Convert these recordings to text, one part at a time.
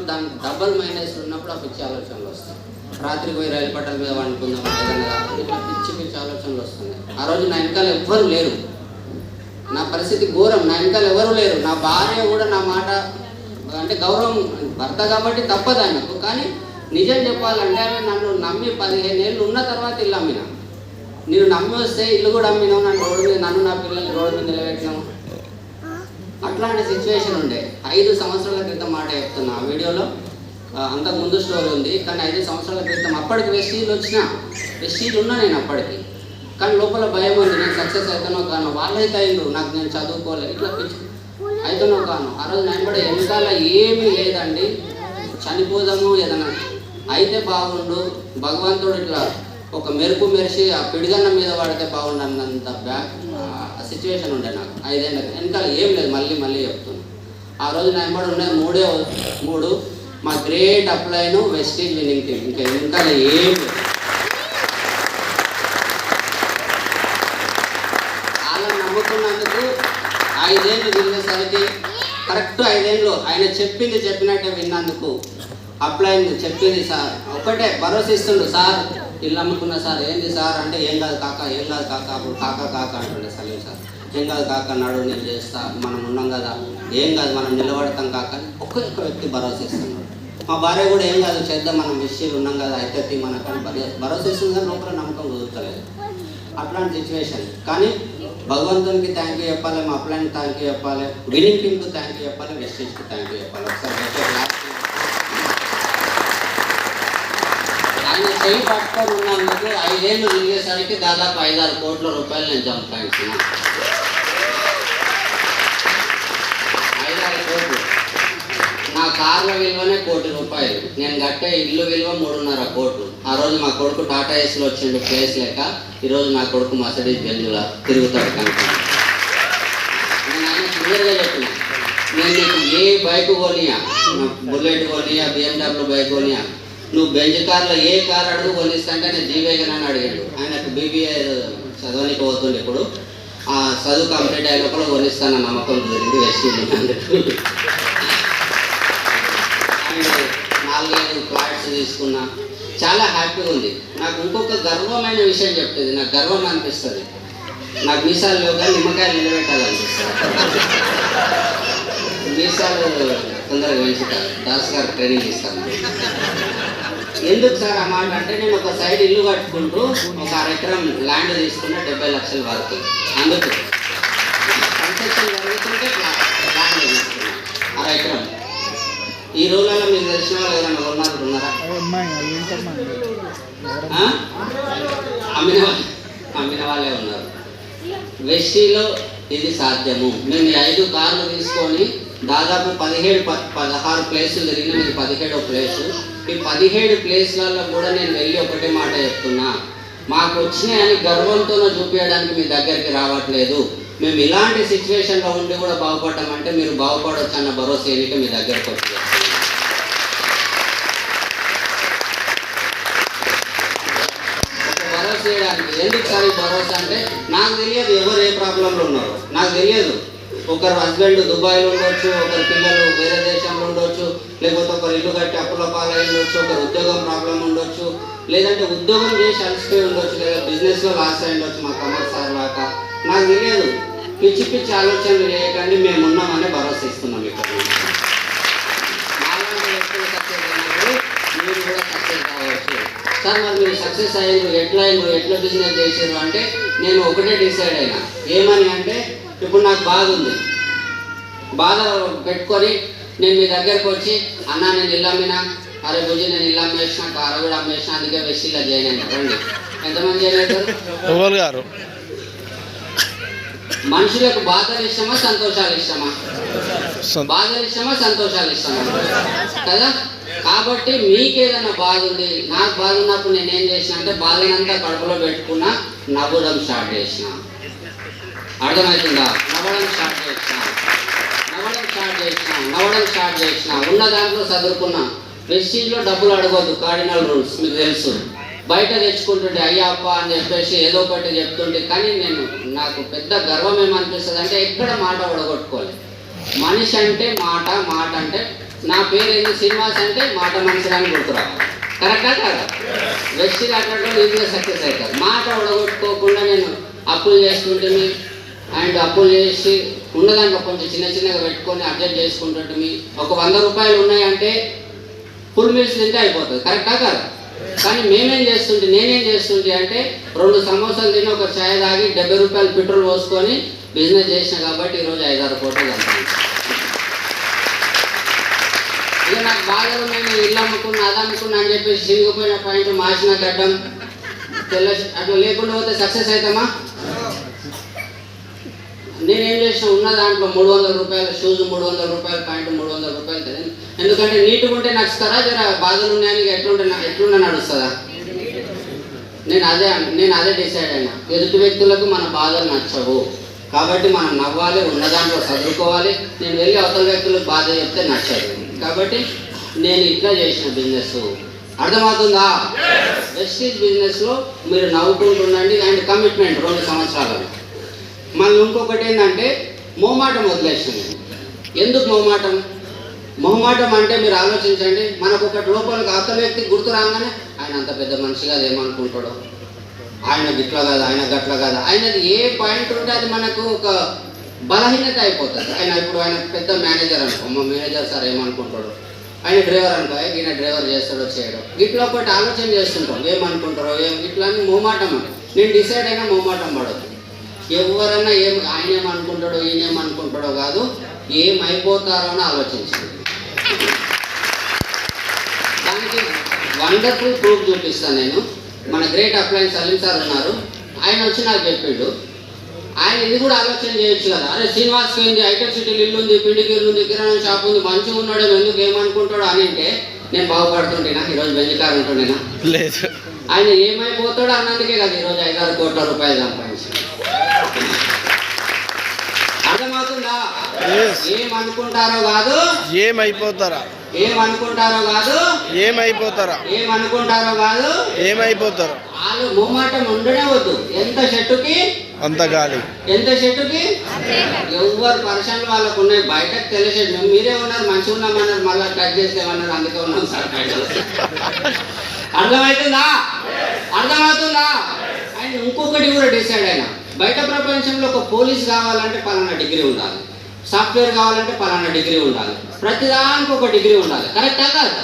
దానికి double minus ఉన్నప్పుడు ఆ పిచ్చి ఆలోచనలు వస్తాయి. రాత్రికి పోయి రైలు పట్టాల మీద వండుకుందాం ఏదన్నా ఇట్లా పిచ్చి పిచ్చి ఆలోచనలు వస్తున్నాయి. ఆ రోజు నా వెనకాల ఎవ్వరు లేరు, నా పరిస్థితి ఘోరం, నా వెనకాల ఎవరు లేరు. నా భార్య కూడా నా మాట అంటే గౌరవం, భర్త కాబట్టి తప్పదు ఆయనకు. కానీ నిజం చెప్పాలంటే ఆమె నన్ను నమ్మి 15 ఏళ్ళు ఉన్న తర్వాత ఇల్లు అమ్మినా. నేను నమ్మి వస్తే ఇల్లు కూడా అమ్మినావు, నన్ను నా పిల్లల్ని రోడ్డు మీద నిలబెట్టినావు. అట్లాంటి సిచ్యువేషన్ ఉండే. 5 సంవత్సరాల క్రితం మాట చెప్తున్నా. ఆ వీడియోలో అంతకు ముందు స్టోరీ ఉంది, కానీ 5 సంవత్సరాల క్రితం అప్పటికి వెస్టీలు వచ్చిన వెస్టీలు ఉన్నా నేను అప్పటికి. కానీ లోపల భయం ఉంది, నేను సక్సెస్ అవుతానో కాను, వాళ్ళైతే అయిండు, నాకు నేను చదువుకోలేదు, ఇట్లా పిచ్చి అవుతానో కాను. ఆ రోజు నేను కూడా వెనకాల ఏమీ లేదండి, చనిపోదాము ఏదన్నా అయితే బాగుండు, భగవంతుడు ఇట్లా ఒక మెరుపు మెరిసి ఆ పిడిగన్న మీద పడితే బాగుండన్నంత సిచ్యువేషన్ ఉండే నాకు. 5 ఏళ్ళ వెనకాల ఏం లేదు. మళ్ళీ చెప్తున్నాను. ఆ రోజు నా ఎంబడి ఉన్నాయి 3 మా గ్రేట్ అప్లైను వెస్టీజ్ విన్నింగ్ టీమ్. ఇంకా వెనకాల ఏం లేదు. వాళ్ళని నమ్ముకున్నందుకు 5 ఏళ్ళు తిరిగేసరికి కరెక్ట్ 5 ఏళ్ళు ఆయన చెప్పింది చెప్పినట్టే విన్నందుకు అప్లైన్ చెప్పింది సార్ ఒకటే భరోసా ఇస్తుండు. సార్ ఇల్లు అమ్ముకున్నా సార్. ఏంటి సార్ అంటే ఏం కాదు కాక, ఏం కాదు కాక. అప్పుడు కాక అంటుండే సలీం సార్. ఏం కాదు కాక, నడు నేను చేస్తా, మనం ఉన్నాం కదా, ఏం కాదు మనం నిలబడతాం కాక అని ఒక్క వ్యక్తి భరోసా ఇస్తున్నాడు. మా భార్య కూడా ఏం కాదు చేద్దాం, మనం విషయాలు ఉన్నాం కదా, అయితే మనకని భరోసా ఇస్తుంది. కానీ లోపల నమ్మకం కుదురుతలేదు. అట్లాంటి సిచ్యువేషన్. కానీ భగవంతునికి థ్యాంక్ యూ చెప్పాలి, మా అప్లైన్కి థ్యాంక్ యూ చెప్పాలి, విన్నింగ్ టీమ్కి థ్యాంక్ యూ చెప్పాలి, వెస్టీజ్కి థ్యాంక్ యూ చెప్పాలి. ఒకసారి ఆయన చేయి పట్టుకొని ఉన్నందుకు 5 ఏళ్ళు తిరిగేసరికి దాదాపు 5-6 కోట్ల రూపాయలు నేను సంపాదించిన. 5-6 కోట్లు. నా కార్ల విలువనే 1 కోటి రూపాయలు. నేను కట్టే ఇల్లు విలువ 3.5 కోట్లు. ఆ రోజు మా కొడుకు టాటా ఏస్లో వచ్చిండు ప్లేస్ లేక. ఈరోజు నా కొడుకు మర్సిడీస్ బెంజ్లో తిరుగుతాడు కనుక నేను ఆయన క్లియర్గా చెప్పిన, నేను నీకు ఏ బైక్ కొనియా, బుల్లెట్ కొనియా, BMW బైక్ కొనియా, నువ్వు బెంజ్ కార్లో ఏ కార్ అడుగు కొనిస్తాంటే నేను జీవేగన్ అని అడిగాడు. ఆయనకు BBA చదవనికి పోతుండే. ఇప్పుడు ఆ చదువు కంప్లీట్ అయిన లోపల కొనిస్తాను నమ్మకం కుదిరింది వెస్టీజ్. అండ్ 4-5 ఫ్లాట్స్ తీసుకున్నా. చాలా హ్యాపీగా ఉంది. నాకు ఇంకొక గర్వమైన విషయం చెప్తుంది, నాకు గర్వం అనిపిస్తుంది. నాకు మీసాలు లేవు కానీ నిమ్మకాయలు నిలబెట్టాలనిపిస్తుంది. మీసాలు తొందరగా పెంచుతారు. దాస్ గారు ట్రైనింగ్ ఇస్తాను. ఎందుకు సార్ ఆ మాట అంటే, నేను ఒక సైడ్ ఇల్లు కట్టుకుంటూ ఒక 1/2 ఎకరం ల్యాండ్ తీసుకున్నా 70 లక్షల వరకు. అందుకు కన్స్ట్రక్షన్ జరుగుతుంటే ల్యాండ్ తీసుకున్నా 1/2 ఎకరం. ఈ రోజులలో మీకు తెలిసిన వాళ్ళు ఏదైనా ఉన్నారా? అమ్మిన వాళ్ళే ఉన్నారు. వెస్టీలో ఇది సాధ్యము. మేము 5 కార్లు తీసుకొని దాదాపు 17-16 ప్లేసులు తిరిగిన, ఇది 17వ ప్లేసు. ఈ 17 ప్లేస్లలో కూడా నేను వెళ్ళి ఒకటే మాట చెప్తున్నా, మాకు వచ్చినాయని గర్వంతో చూపించడానికి మీ దగ్గరికి రావట్లేదు. మేము ఇలాంటి సిచ్యువేషన్లో ఉండి కూడా బాగుపడ్డామంటే మీరు బాగుపడవచ్చు అన్న భరోసా ఎన్నిక మీ దగ్గరకు వచ్చి భరోసా చేయడానికి. ఎందుకు సార్ ఈ భరోసా అంటే, నాకు తెలియదు ఎవరు ఏ ప్రాబ్లంలో ఉన్నారో, నాకు తెలియదు. ఒకరు హస్బెండ్ దుబాయ్లో ఉండొచ్చు, ఒకరి పిల్లలు వేరే దేశంలో ఉండొచ్చు, లేకపోతే ఒకరు ఇల్లు కట్టి అప్పుల పాలై ఉండొచ్చు, ఒకరు ఉద్యోగం ప్రాబ్లం ఉండొచ్చు, లేదంటే ఉద్యోగం చేసి అలసిపోయి ఉండొచ్చు, లేదా బిజినెస్లో లాస్ అయి ఉండొచ్చు. మా కమర్ సార్ లాగా నాకు తెలియదు. పిచ్చి ఆలోచనలు చేయకండి, మేము ఉన్నామని భరోసా ఇస్తున్నాం. ఇక్కడ నాలాంటి వ్యక్తులు సక్సెస్ అయినప్పుడు మీరు కూడా సక్సెస్ కావచ్చు. సార్ మరి మీరు సక్సెస్ అయ్యారు, ఎట్లా బిజినెస్ చేసారు అంటే, నేను ఒకటే డిసైడ్ అయినా. ఏమని అంటే, ఇప్పుడు నాకు బాధ ఉంది, బాధ పెట్టుకొని నేను మీ దగ్గరకు వచ్చి, అన్న నేను ఇల్లు అమ్మినా, అరే బుజ్జి నేను ఇల్లు అమ్మేసిన, కారు కూడా అమ్మేసిన, అందుకే వెస్టీలో జాయిన్ అయినా. రండి, ఎంతమంది జాయిన్ అవుతారు? మనుషులకు బాధలు ఇష్టమా సంతోషాలు ఇష్టమా? బాధలు ఇష్టమా సంతోషాలు ఇష్టమా కదా? కాబట్టి మీకేదైనా బాధ ఉంది, నాకు బాధ ఉన్నప్పుడు నేనేం చేసిన అంటే, బాధనంతా కడుపులో పెట్టుకున్నా, నవ్వడం స్టార్ట్ చేసిన. అర్థమవుతుందా? నవ్వడం స్టార్ట్ చేసిన ఉన్న దాంట్లో చదువుకున్నా. వెస్టీజ్లో డబ్బులు అడగొద్దు, కార్డినల్ రూల్స్ మీకు తెలుసు. బయట తెచ్చుకుంటుంటే అయ్యా అప్ప అని చెప్పేసి ఏదో ఒకటి చెప్తుంటే. కానీ నాకు పెద్ద గర్వం ఏమనిపిస్తుంది అంటే, ఎక్కడ మాట ఒడగొట్టుకోవాలి. మనిషి అంటే మాట అంటే నా పేరు ఏంది శ్రీనివాస్ అంటే మాట మనుషులని గుర్తురావాలి. కరెక్టా కాదా? వెస్టీజ్ అట్లా ఈజీగా సక్సెస్ అవుతారు. మాట ఉడగొట్టుకోకుండా నేను అప్పులు చేసుకుంటుంది అండ్ అప్పులు చేసి ఉన్నదాంట్లో కొంచెం చిన్నగా పెట్టుకొని అడ్జస్ట్ చేసుకుంటుంది. ఒక 100 రూపాయలు ఉన్నాయంటే ఫుల్ మీల్స్ తింటే అయిపోతుంది. కరెక్టా కాదా? కానీ నేనేం చేస్తుంటే అంటే 2 సమోసాలు తిని ఒక ఛాయ్ తాగి 70 రూపాయలు పెట్రోల్ పోసుకొని బిజినెస్ చేసిన కాబట్టి ఈరోజు 5-6 కోట్లు కలుగుతాను. ఇక నాకు బాధలు ఉన్నాయి, నేను ఇల్లు అమ్ముకున్నా అది అమ్ముకున్నా అని చెప్పేసి చిరిగిపోయిన పాయింట్ మార్చిన గడ్డం తెల్ల అట్లా లేకుండా పోతే సక్సెస్ అవుతామా? నేనేం చేసిన ఉన్న దాంట్లో 300 రూపాయల షూస్, 300 రూపాయల పాయింట్, 300 రూపాయలు తెలియదు. ఎందుకంటే నీట్గా ఉంటే నచ్చుతారా, జర బాధలు ఉన్నాయని ఎట్లుంటే నడుస్తుందా? నేను అదే డిసైడ్ అయినా. ఎదుటి వ్యక్తులకు మన బాధలు నచ్చవు కాబట్టి మనం నవ్వాలి, ఉన్న దాంట్లో చదువుకోవాలి. నేను వెళ్ళి అవతల వ్యక్తులకు బాధ చెప్తే నచ్చదు. కాబట్టి నేను ఇట్లా చేసిన బిజినెస్ అర్థమవుతుందా? వెస్టీజ్ బిజినెస్లో మీరు నవ్వుకుంటుండండి అండ్ కమిట్మెంట్ 2 సంవత్సరాలు. మళ్ళీ ఇంకొకటి ఏంటంటే మొహమాటం వదిలేసింది. ఎందుకు మొహమాటం అంటే మీరు ఆలోచించండి. మనకు ఒకటి లోపలికి అవతల వ్యక్తికి గుర్తు రాగానే ఆయన అంత పెద్ద మనిషి కాదు, ఏమనుకుంటాడో, ఆయన గిట్ల కాదు, ఆయన గట్ల కాదు, ఆయనది ఏ పాయింట్ ఉంటే అది మనకు ఒక బలహీనత అయిపోతుంది. ఇప్పుడు ఆయన పెద్ద మేనేజర్ అనుకో, మా మేనేజర్ సార్ ఏమనుకుంటాడు, ఆయన డ్రైవర్ అనుకో, ఈయన డ్రైవర్ చేస్తాడో చేయడం, ఇట్లా ఒకటి ఆలోచన చేస్తుంటాం, ఏమనుకుంటారో ఇట్లా అని మొహమాటం. నేను డిసైడ్ అయినా మొహమాటం పడద్దు. ఎవరన్నా ఆయన ఏమనుకుంటాడో ఈయనేమనుకుంటాడో కాదు, ఏమైపోతారో అని ఆలోచించండి. దానికి వండర్ఫుల్ ప్రూఫ్ చూపిస్తాను నేను. మన గ్రేట్ అప్లయన్స్ సలీం సార్ ఉన్నారు, ఆయన వచ్చి నాకు చెప్పిండు, ఆయన ఇది కూడా ఆలోచన చేయొచ్చు కదా, అరే శ్రీనివాస్కి ఏంది ఐటెక్ సిటీలు ఇల్లు ఉంది, పిండిగిల్లు ఉంది, కిరాణా షాప్ ఉంది, మంచిగా ఉన్నాడో ఎందుకు ఏమనుకుంటాడో అని అంటే నేను బాగుపడుతుంటేనా ఈరోజు బెంజికారు ఉంటుండేనా? లేదు. ఆయన ఏమైపోతాడో అన్నందుకే కదా ఈరోజు 5-6 కోట్ల రూపాయలు సంపాదించాడు. అర్థమవుతుందా? ఏమనుకుంటారో కాదు ఏమైపోతారా, వాళ్ళు మొహమాటం ఉండనే వద్దు. ఎంత చెట్టుకి అంత గాలి, ఎవరు పర్సనల్ వాళ్ళకు ఉన్నాయి. బయటకు తెలిసేది మీరే ఉన్నారు, మంచిగా ఉన్నామన్నారు, మళ్ళీ టచ్ చేసేమన్నారు, అందుకే ఉన్నాం సార్. అర్థమవుతుందా? ఆయన ఇంకొకటి కూడా డిసైడ్ అయినా, బయట ప్రపంచంలో ఒక పోలీస్ కావాలంటే పలానా డిగ్రీ ఉండాలి, సాఫ్ట్వేర్ కావాలంటే పలానా డిగ్రీ ఉండాలి, ప్రతిదానికి ఒక డిగ్రీ ఉండాలి. కరెక్టా కాదా?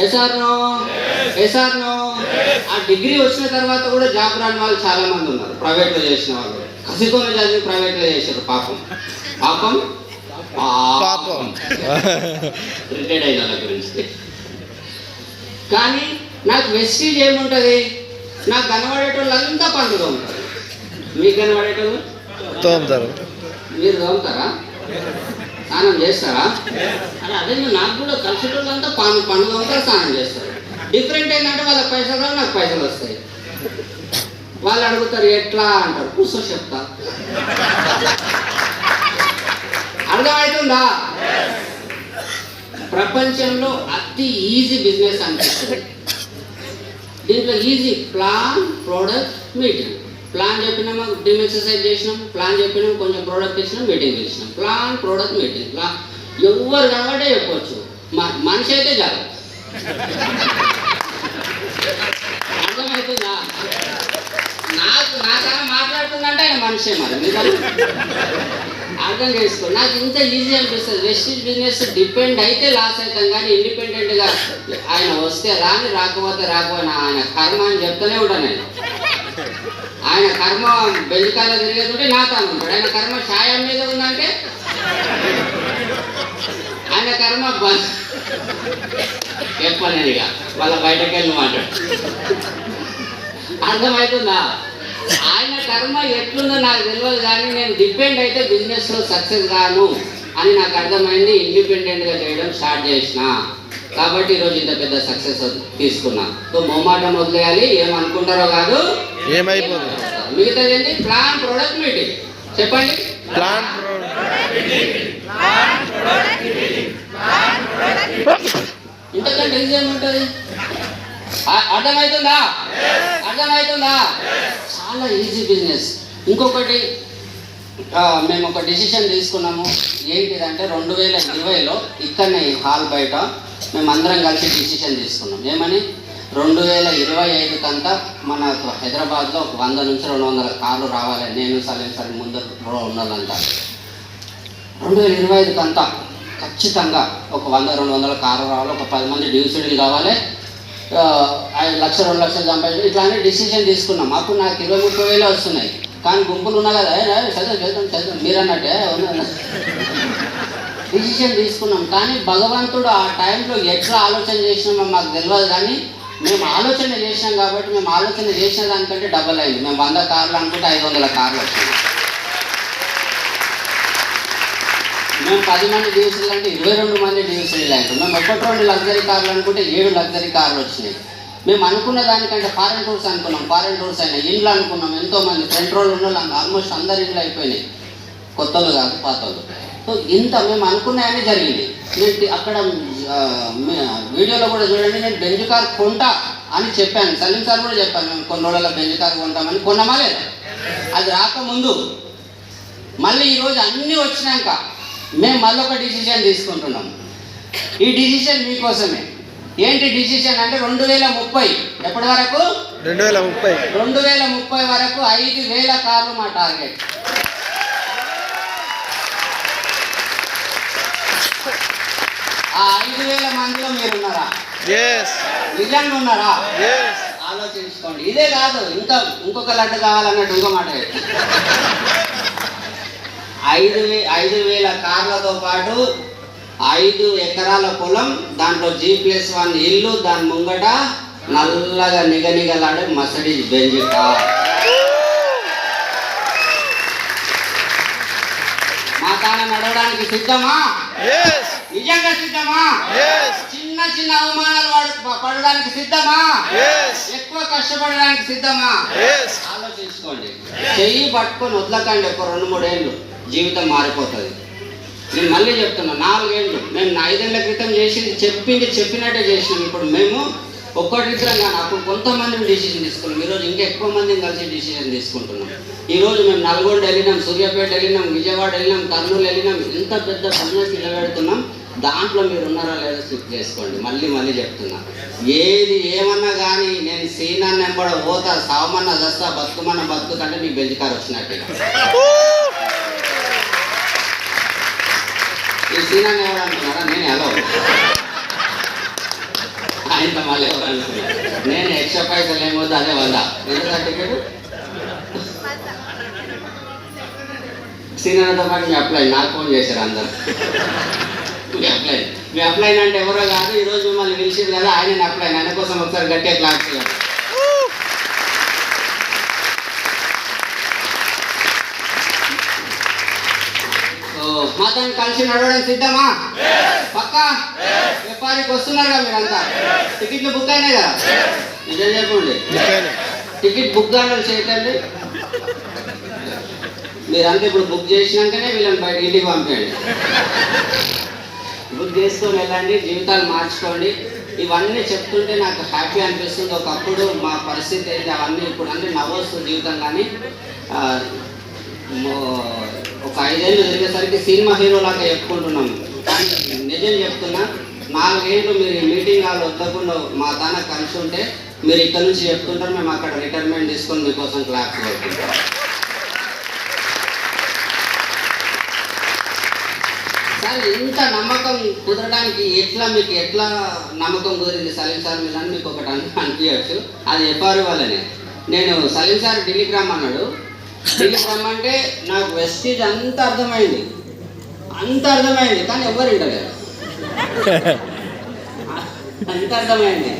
SR no? ఆ డిగ్రీ వచ్చిన తర్వాత కూడా జాబ్ రాని వాళ్ళు చాలా మంది ఉన్నారు. ప్రైవేట్లో చేసిన వాళ్ళు కసితోనే చదివి ప్రైవేట్లో చేశారు. పాపం రిటైర్డ్ అయిన వాళ్ళ గురించి. కానీ నాకు వెస్టీజ్ ఏముంటుంది, నాకు కనబడేటోళ్ళంతా పండుగ ఉంటుంది. మీకు కనబడేటోళ్ళు తోముతారు, మీరు తోముతారా? స్నానం చేస్తారా? అని అదే నాకు కూడా కలిసేటోళ్ళంతా పండుగ ఉంటారు, స్నానం చేస్తారు. డిఫరెంట్ ఏంటంటే వాళ్ళకి పైసలు రావు, నాకు పైసలు వస్తాయి. వాళ్ళు అడుగుతారు ఎట్లా అంటారు, కూర్చో చెప్తా. అర్థమవుతుందా? ప్రపంచంలో అతి ఈజీ బిజినెస్ అనిపిస్తుంది. దీంట్లో easy plan, product, meeting. Plan చెప్పినామా, టీమ్ ఎక్సర్సైజ్ చేసినాం, ప్లాన్ చెప్పినాం, కొంచెం ప్రోడక్ట్ ఇచ్చినాం, మీటింగ్ చేసినాం. Plan, product, meeting. ఎవరు కనబడే చెప్పవచ్చు, మనిషి అయితే చాలు. అర్థమవుతుందా? నాకన్నా మాట్లాడుతుందంటే ఆయన మనిషే. మరి మీరు అర్థం చేసుకో. నాకు ఇంత ఈజీ అనిపిస్తుంది. వెస్టీజ్ బిజినెస్ డిపెండ్ అయితే లాస్ అవుతాం, కానీ ఇండిపెండెంట్గా ఆయన వస్తే రాని, రాకపోతే రాకపోయినా ఆయన కర్మ అని చెప్తూనే ఉంటాను నేను. ఆయన కర్మ బెంజికాయలో తిరిగేస్తుంటే నా తాను ఉంటాడు. ఆయన కర్మ ఛాయం మీద ఉందంటే ఆయన కర్మ చెప్పలేను ఇక, వాళ్ళ బయటకు వెళ్ళి మాట్లాడు. అర్థమవుతుందా? ఆయన కర్మ ఎట్లుందో నాకు తెలియదు, కానీ నేను డిపెండ్ అయితే బిజినెస్లో సక్సెస్ కాను అని నాకు అర్థమైంది. ఇండిపెండెంట్గా చేయడం స్టార్ట్ చేసిన కాబట్టి ఈరోజు ఇంత పెద్ద సక్సెస్ తీసుకున్నా. సో మొహమాటం వదిలేయాలి, ఏమనుకుంటారో కాదు ఏమైపోతుంది. మిగతాది ఏంటి? Plan, product, meeting. చెప్పండి. ప్లాన్, ఇంతకంటే ఈజీ ఏముంటుంది? అర్థమవుతుందా? చాలా ఈజీ బిజినెస్. ఇంకొకటి మేము ఒక డిసిషన్ తీసుకున్నాము. ఏంటిదంటే 2020లో ఇక్కడనే హాల్ బయట మేమందరం కలిసి డిసిషన్ తీసుకున్నాం. ఏమని 2025 కంతా మన హైదరాబాద్లో 100 నుంచి 200 కార్లు రావాలి. నేను సలీం సార్ ముందర ఉన్నదంతా 2025 కంతా ఖచ్చితంగా ఒక 100-200 కార్లు రావాలి. ఒక 10 మంది డివిసిడీలు కావాలి. 1,00,000-2 లక్షలు సంపాదించి ఇట్లా అని డిసిషన్ తీసుకున్నాం. అప్పుడు నాకు 20-30 వేలు వస్తున్నాయి. కానీ గుంపులు ఉన్నా కదా చదువు మీరన్నట్టే డిసిషన్ తీసుకున్నాం. కానీ భగవంతుడు ఆ టైంలో ఎట్లా ఆలోచన చేసినామో మాకు తెలియదు. కానీ మేము ఆలోచన చేసినాం కాబట్టి మేము ఆలోచన చేసిన దానికంటే డబల్ అయింది. మేము 100 కార్లు అనుకుంటే 500 కార్లు వచ్చినాయి. మేము 10 మంది డివిజన్లు అంటే 22 మంది డివిజన్లు అయ్యారు. మేము 1-2 లగ్జరీ కార్లు అనుకుంటే 7 లగ్జరీ కార్లు వచ్చినాయి. మేము అనుకున్న దానికంటే ఫారెన్ టూర్స్ అనుకున్నాం, ఫారెన్ టూర్స్ అయినాయి. ఇండ్లు అనుకున్నాం, ఎంతోమంది సెంట్రోల్ ఉన్న వాళ్ళు ఆల్మోస్ట్ అందరి ఇండ్లు అయిపోయినాయి, కొత్తలు కాదు పాతలు. సో ఇంత మేము అనుకున్నాయని జరిగింది. నేను అక్కడ వీడియోలో కూడా చూడండి, నేను బెంజ్ కార్ కొంటా అని చెప్పాను. సలీం సార్ కూడా చెప్పాను, మేము కొన్ని రోజుల్లో బెంజ్ కార్ కొంటామని. కొన్నామా లేదా? అది రాకముందు మళ్ళీ ఈరోజు అన్నీ వచ్చినాక మేము మళ్ళీ ఒక డిసిషన్ తీసుకుంటున్నాం. ఈ డిసిషన్ మీకోసమే. ఏంటి డిసిషన్ అంటే 2030 ఎప్పటి వరకు? 2030 వరకు 5,000 కార్లు మా టార్గెట్. ఆ 5,000 మందిలో మీరున్నారా? నిజంగా ఉన్నారా? ఆలోచించుకోండి. ఇదే కాదు, ఇంకొక లడ్డు కావాలన్నట్టు ఇంకో మాట. 5,000 కార్లతో పాటు 5 ఎకరాల పొలం, దాంట్లో G+1 ఇల్లు, దాని ముంగట నల్లగా నిగనిగలాడే మర్సిడీస్ బెంజ్ కార్. మా తాను నడవడానికి సిద్ధమా? నిజంగా సిద్ధమా? చిన్న చిన్న అవమానాలు పడడానికి సిద్ధమా? ఎక్కువ కష్టపడడానికి సిద్ధమా? ఆలోచించుకోండి. చెయ్యి పట్టుకొని వదలకండి. ఒక 2-3 ఏళ్ళు జీవితం మారిపోతుంది. నేను మళ్ళీ చెప్తున్నా, 4 ఏళ్ళు మేము 5 ఏళ్ల క్రితం చేసింది చెప్పినట్టే చేసినాం. ఇప్పుడు మేము ఒక్కటిద్దరం కానీ అప్పుడు కొంతమందిని డిసిషన్ తీసుకున్నాం. ఈరోజు ఇంకా ఎక్కువ మందిని కలిసి డిసిషన్ తీసుకుంటున్నాం. ఈరోజు మేము నల్గొండ వెళ్ళినాం, సూర్యాపేట వెళ్ళినాం, విజయవాడ వెళ్ళినాం, కర్నూలు వెళ్ళినాం. ఎంత పెద్ద బిజినెస్ నిలబెడుతున్నాం. దాంట్లో మీరు ఉన్నారా లేదా చెక్ చేసుకోండి. మళ్ళీ చెప్తున్నా, ఏది ఏమన్నా కానీ నేను సీనా నెంబడ పోతా, సావమన్నా దస్తా, బతుకుమన్నా బతుకుతంటే మీకు బెంజ్ కార్ వచ్చినట్టే. ఈ సీనాన్ని ఎవరు అనుకున్నారా? నేను ఎలా ఆయనతో మళ్ళీ ఎవరు అనుకున్నారు? నేను ఎక్స్ట్రా పైసలు ఏమవుతుంది అదే 100 ఎంత టికెట్. సీనాతో పాటు మీ అప్లై నాకు ఫోన్ చేశారు అందరు. మీ అప్లైన్ అంటే ఎవరో కాదు, ఈరోజు మిమ్మల్ని పిలిచింది కదా ఆయన అప్లైన్. ఆయన కోసం ఒకసారి గట్టిగా క్లాస్ చేయాలి. మాతో కలిసి నడవడానికి సిద్ధమా? పక్కా? వ్యాపారికి వస్తున్నారుగా మీరంతా? టికెట్లు బుక్ అయినాయి కదా? నిజం చెప్పండి, టికెట్ బుక్ కావాలని చేయకండి. మీరంతా ఇప్పుడు బుక్ చేసినాకనే వీళ్ళని బయట ఇంటికి పంపేయండి. బుక్ చేసుకొని వెళ్ళండి, జీవితాలు మార్చుకోండి. ఇవన్నీ చెప్తుంటే నాకు హ్యాపీ అనిపిస్తుంది. ఒకప్పుడు మా పరిస్థితి అయితే అవన్నీ ఇప్పుడు అన్నీ నవ్వొస్తుంది జీవితం. కానీ ఒక 5 ఏళ్ళు జరిగేసరికి సినిమా హీరో లాగా చెప్పుకుంటున్నాము. కానీ నిజం చెప్తున్నా, 4 ఏళ్ళు మీరు ఈ మీటింగ్ హాల్ వద్దకుండా మా తాన కలిసి ఉంటే మీరు ఇక్కడ నుంచి చెప్తుంటారు, మేము అక్కడ రిటైర్మెంట్ తీసుకొని మీకోసం క్లాప్స్ పెడుతుంటాం. సార్ ఇంత నమ్మకం కుదరడానికి మీకు ఎట్లా నమ్మకం కుదిరింది సలీం సార్ మీద అని మీకు ఒకటి అనిపించవచ్చు. అది చెప్పారు వాళ్ళనే. నేను సలీం సార్ ఢిల్లీకి రమ్మన్నాడు. ఢిల్లీకి రమ్మంటే నాకు వెస్టీజ్ అంత అర్థమైంది, కానీ ఎవరు వింటలేరు. అంత అర్థమైంది,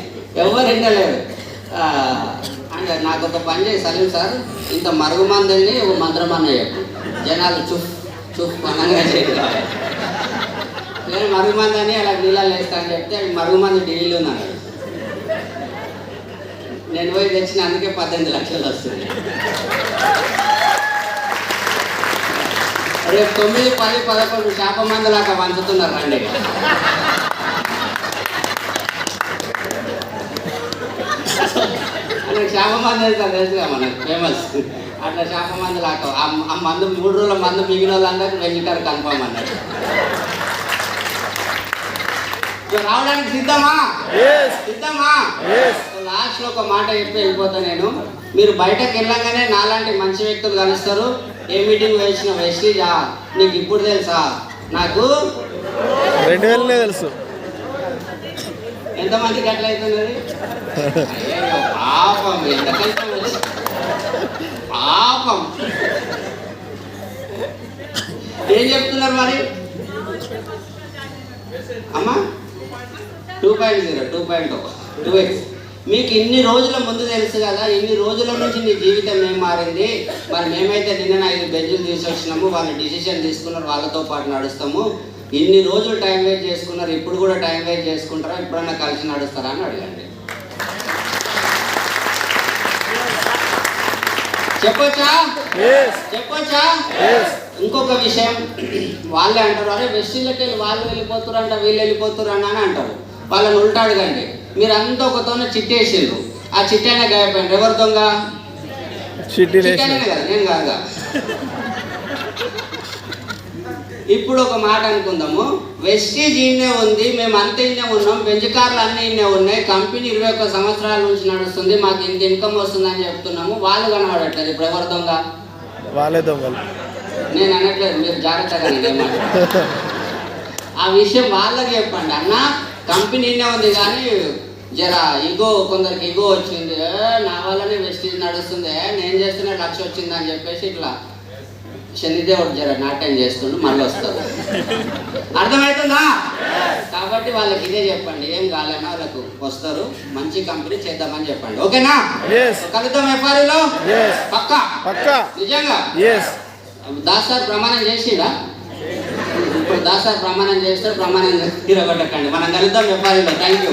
ఎవరు వింటలేరు. అంటే నాకు ఒక పని చేసి సలీం సార్, ఇంత మరుగుమందండి ఒక మంత్రం అన్న చెప్పు, జనాలు చూప్ అనంగా చేయాలి. నేను మరుగుమందని అలా నీళ్ళలో వేస్తా అని చెప్తే మరుగుమంది ఢిల్లీలో ఉన్నాడు. నేను పోయి తెచ్చిన అందుకే 18 లక్షలు వస్తుంది. రేపు 9, 10, 11 శాప మందులాగా పంచుతున్నారు రండి. శాప మంది తెలుసుగా మనకు ఫేమస్. అట్లా చేప మందు లాక ఆ మందు 3 రోజుల మందు మిగిలిన వాళ్ళందరికీ వెంజిటర్ కన్ఫర్మ్ అన్నాడు. రావడానికి సిద్ధమా? సిద్ధమా? లాస్ట్లో ఒక మాట చెప్పి వెళ్ళిపోతా నేను. మీరు బయటకు వెళ్ళగానే నాలాంటి మంచి వ్యక్తులు కలుస్తారు. ఏ మీటింగ్ వేసిన వెస్టీజా నీకు ఇప్పుడు తెలుసా? నాకు 2000 తెలుసు. ఎంతమందికి అట్లా అవుతున్నది? పాపం, ఎంతకంటే పాపం. ఏం చెప్తున్నారు మరి అమ్మా? 2.0 2.2x. మీకు ఇన్ని రోజుల ముందు తెలుసు కదా, ఇన్ని రోజుల నుంచి నీ జీవితం ఏం మారింది. మరి మేమైతే నిన్న 5 బెంచులు తీసుకొచ్చినాము, వాళ్ళు డిసిషన్ తీసుకున్నారు, వాళ్ళతో పాటు నడుస్తాము. ఇన్ని రోజులు టైం వేస్ట్ చేసుకున్నారు, ఇప్పుడు కూడా టైం వేస్ట్ చేసుకుంటారా? ఎప్పుడన్నా కలిసి నడుస్తారా అని అడగండి. చెప్పొచ్చా? చెప్పొచ్చా? ఇంకొక విషయం, వాళ్ళే అంటారు, అరే వెస్టీలోకి వెళ్ళి వాళ్ళు వెళ్ళిపోతారంట, వీళ్ళు వెళ్ళిపోతారని అని అంటారు. వాళ్ళని ఉల్టా అడగండి. మీరు అంతా ఒకతోనే చిట్టేసిండ్రు, ఆ చిట్టైనా గాయపోయింది. ఎవరు దొంగ? చిట్టనే కదా, నేను కాదా. ఇప్పుడు ఒక మాట అనుకుందాము, వెస్టీజ్ ఇన్నే ఉంది, మేము అంత ఇన్నే ఉన్నాం, బెంచ్ కార్లు అన్నీ ఇన్నే ఉన్నాయి, కంపెనీ 21 సంవత్సరాల నుంచి నడుస్తుంది, మాకు ఇంత ఇన్కమ్ వస్తుందని చెప్తున్నాము. వాళ్ళు కనబడట్లేదు. ఇప్పుడు ఎవరు దొంగ? వాళ్ళే దొంగలు. నేను అనట్లేదు, మీరు జాగ్రత్తగా ఆ విషయం వాళ్ళకి చెప్పండి. అన్న కంపెనీ ఇన్నే ఉంది కానీ జర ఇగో, కొందరికి ఇగో వచ్చింది, నా వల్లనే వెస్టీజ్ నడుస్తుంది, నేను చేస్తున్నా 1,00,000 వచ్చింది అని చెప్పేసి ఇట్లా శనిదేవుడు జర నాట్యం చేస్తుండు, మళ్ళీ వస్తారు. అర్థమవుతుందా? కాబట్టి వాళ్ళకి ఇదే చెప్పండి, ఏం కాలేనా వాళ్ళకు వస్తారు, మంచి కంపెనీ చేద్దామని చెప్పండి. ఓకేనా? కలుద్దాం ఎఫ్ఆర్ఈలో. పక్కా నిజంగా. దాస్ సార్ ప్రమాణం చేసిరా? ఇప్పుడు దాస్ సార్ ప్రమాణం చేస్తే ప్రమాణం తిరగొట్టకండి. మనం కలుద్దాం ఎఫ్ఆర్ఈలో. Thank you.